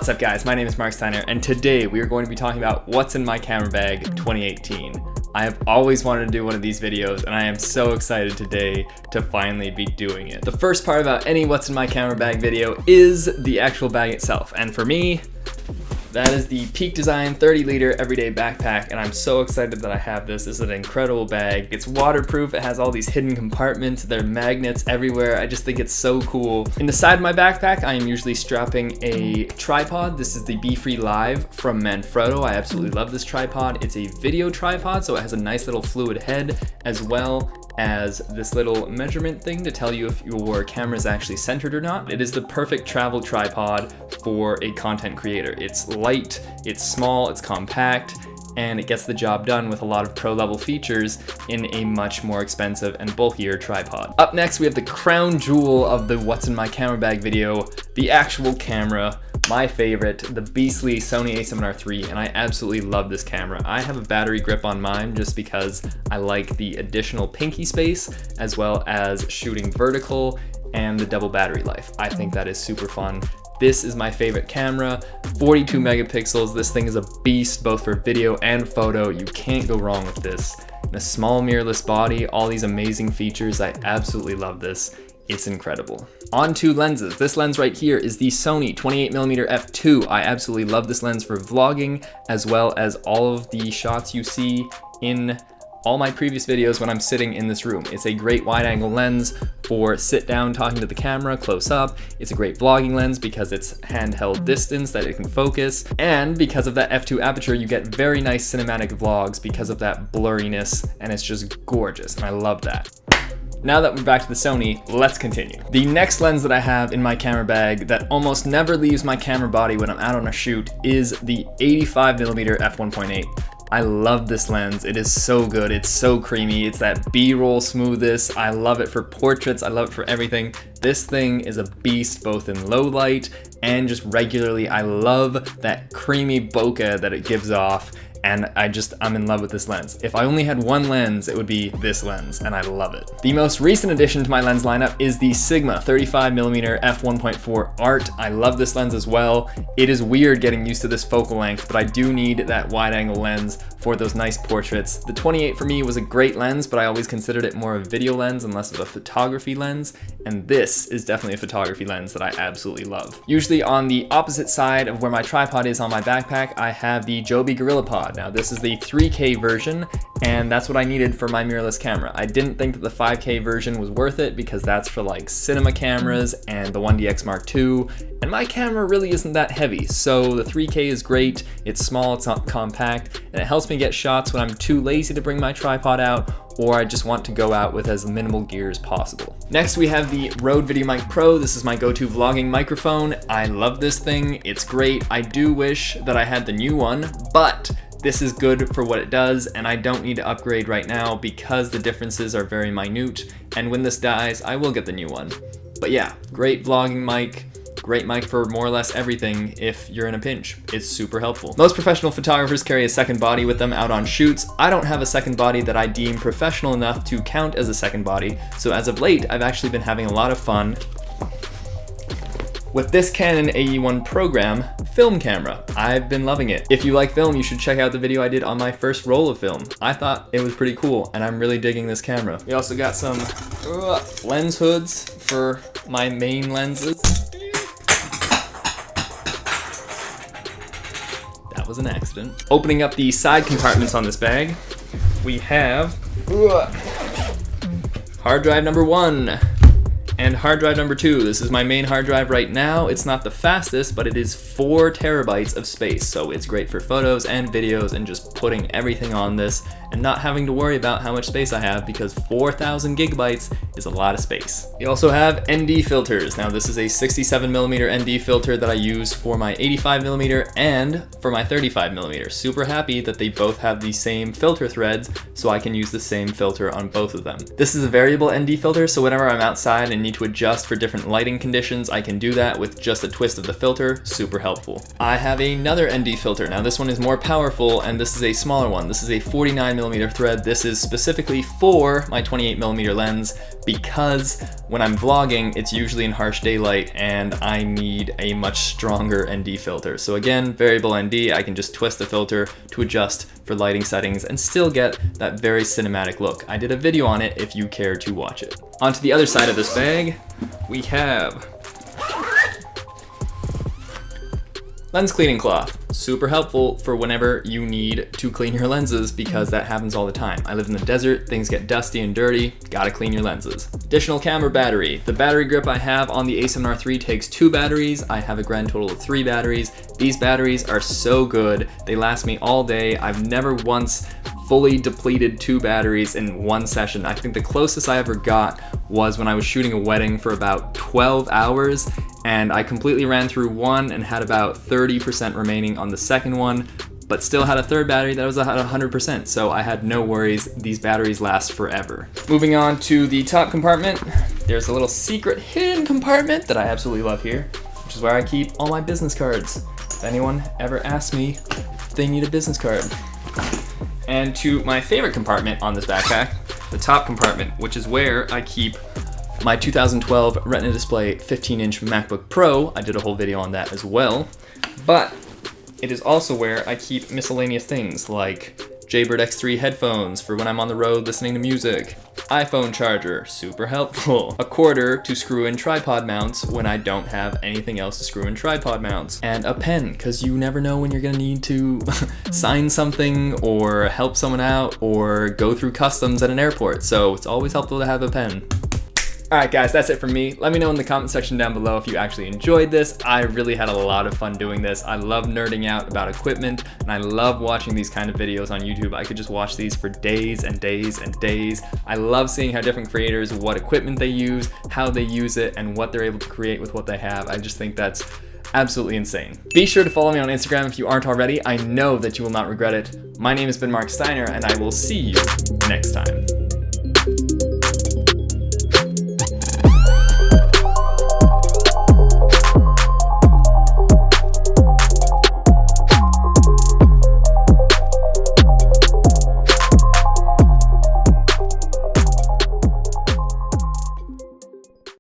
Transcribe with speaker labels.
Speaker 1: What's up guys, my name is Marc Steiner, and today we are going to be talking about what's in my camera bag 2018. I have always wanted to do one of these videos, and I am so excited today to finally be doing it. The first part about any what's in my camera bag video is the actual bag itself, and for me, that is the Peak Design 30-liter everyday backpack, and I'm so excited that I have this. This is an incredible bag. It's waterproof, it has all these hidden compartments, there are magnets everywhere. I just think it's so cool. In the side of my backpack, I am usually strapping a tripod. This is the Be Free Live from Manfrotto. I absolutely love this tripod. It's a video tripod, so it has a nice little fluid head, as well as this little measurement thing to tell you if your camera is actually centered or not. It is the perfect travel tripod for a content creator. It's light, it's small, it's compact, and it gets the job done with a lot of pro level features in a much more expensive and bulkier tripod. Up next, we have the crown jewel of the what's in my camera bag video, the actual camera. My favorite, the beastly Sony a7R III, and I absolutely love this camera. I have a battery grip on mine just because I like the additional pinky space, as well as shooting vertical and the double battery life. I think that is super fun. This is my favorite camera, 42 megapixels. This thing is a beast both for video and photo. You can't go wrong with this. And a small mirrorless body, all these amazing features. I absolutely love this. It's incredible. On to lenses. This lens right here is the Sony 28mm f2. I absolutely love this lens for vlogging, as well as all of the shots you see in all my previous videos when I'm sitting in this room. It's a great wide angle lens for sit down talking to the camera close up. It's a great vlogging lens because it's handheld distance that it can focus. And because of that f2 aperture, you get very nice cinematic vlogs because of that blurriness, and it's just gorgeous, and I love that. Now that we're back to the Sony, let's continue. The next lens that I have in my camera bag that almost never leaves my camera body when I'm out on a shoot is the 85mm f1.8. I love this lens. It is so good. It's so creamy. It's that B-roll smoothness. I love it for portraits. I love it for everything. This thing is a beast both in low light and just regularly. I love that creamy bokeh that it gives off. And I'm in love with this lens. If I only had one lens, it would be this lens, and I love it. The most recent addition to my lens lineup is the Sigma 35mm f1.4 Art. I love this lens as well. It is weird getting used to this focal length, but I do need that wide angle lens for those nice portraits. The 28 for me was a great lens, but I always considered it more of a video lens and less of a photography lens, and this is definitely a photography lens that I absolutely love. Usually on the opposite side of where my tripod is on my backpack, I have the Joby GorillaPod. Now this is the 3K version, and that's what I needed for my mirrorless camera. I didn't think that the 5K version was worth it because that's for like cinema cameras and the 1DX Mark II, and my camera really isn't that heavy, so the 3K is great. It's small, it's not compact, and it helps me get shots when I'm too lazy to bring my tripod out, or I just want to go out with as minimal gear as possible. Next we have the Rode VideoMic Pro. This is my go-to vlogging microphone. I love this thing, it's great. I do wish that I had the new one, but this is good for what it does, and I don't need to upgrade right now because the differences are very minute, and when this dies, I will get the new one. But yeah, great vlogging mic, great mic for more or less everything if you're in a pinch. It's super helpful. Most professional photographers carry a second body with them out on shoots. I don't have a second body that I deem professional enough to count as a second body, so as of late, I've actually been having a lot of fun with this Canon AE1 program film camera. I've been loving it. If you like film, you should check out the video I did on my first roll of film. I thought it was pretty cool, and I'm really digging this camera. We also got some lens hoods for my main lenses. That was an accident. Opening up the side compartments on this bag, we have hard drive number 1. And hard drive number 2. This is my main hard drive right now. It's not the fastest, but it is 4 terabytes of space. So it's great for photos and videos and just putting everything on this and not having to worry about how much space I have because 4,000 gigabytes is a lot of space. We also have ND filters. Now this is a 67mm ND filter that I use for my 85mm and for my 35mm. Super happy that they both have the same filter threads so I can use the same filter on both of them. This is a variable ND filter, so whenever I'm outside and need to adjust for different lighting conditions, I can do that with just a twist of the filter. Super helpful. I have another ND filter. Now this one is more powerful, and this is a smaller one. This is a 49mm thread. This is specifically for my 28mm lens because when I'm vlogging, it's usually in harsh daylight and I need a much stronger ND filter. So again, variable ND, I can just twist the filter to adjust for lighting settings and still get that very cinematic look. I did a video on it if you care to watch it. Onto the other side of this bag, we have lens cleaning cloth. Super helpful for whenever you need to clean your lenses because that happens all the time. I live in the desert, things get dusty and dirty, gotta clean your lenses. Additional camera battery. The battery grip I have on the A7R III takes 2 batteries. I have a grand total of 3 batteries. These batteries are so good. They last me all day. I've never once fully depleted 2 batteries in one session. I think the closest I ever got was when I was shooting a wedding for about 12 hours and I completely ran through one and had about 30% remaining on the second one, but still had a third battery that was at 100%, so I had no worries. These batteries last forever. Moving on to the top compartment, there's a little secret hidden compartment that I absolutely love here, which is where I keep all my business cards. If anyone ever asks me if they need a business card. And to my favorite compartment on this backpack, the top compartment, which is where I keep my 2012 Retina Display 15-inch MacBook Pro. I did a whole video on that as well. But it is also where I keep miscellaneous things like Jaybird X3 headphones for when I'm on the road listening to music, iPhone charger, super helpful, a quarter to screw in tripod mounts when I don't have anything else to screw in tripod mounts, and a pen, because you never know when you're gonna need to sign something or help someone out or go through customs at an airport, so it's always helpful to have a pen. Alright guys, that's it from me. Let me know in the comment section down below if you actually enjoyed this. I really had a lot of fun doing this. I love nerding out about equipment, and I love watching these kind of videos on YouTube. I could just watch these for days and days and days. I love seeing how different creators, what equipment they use, how they use it, and what they're able to create with what they have. I just think that's absolutely insane. Be sure to follow me on Instagram if you aren't already. I know that you will not regret it. My name has been Marc Steiner, and I will see you next time.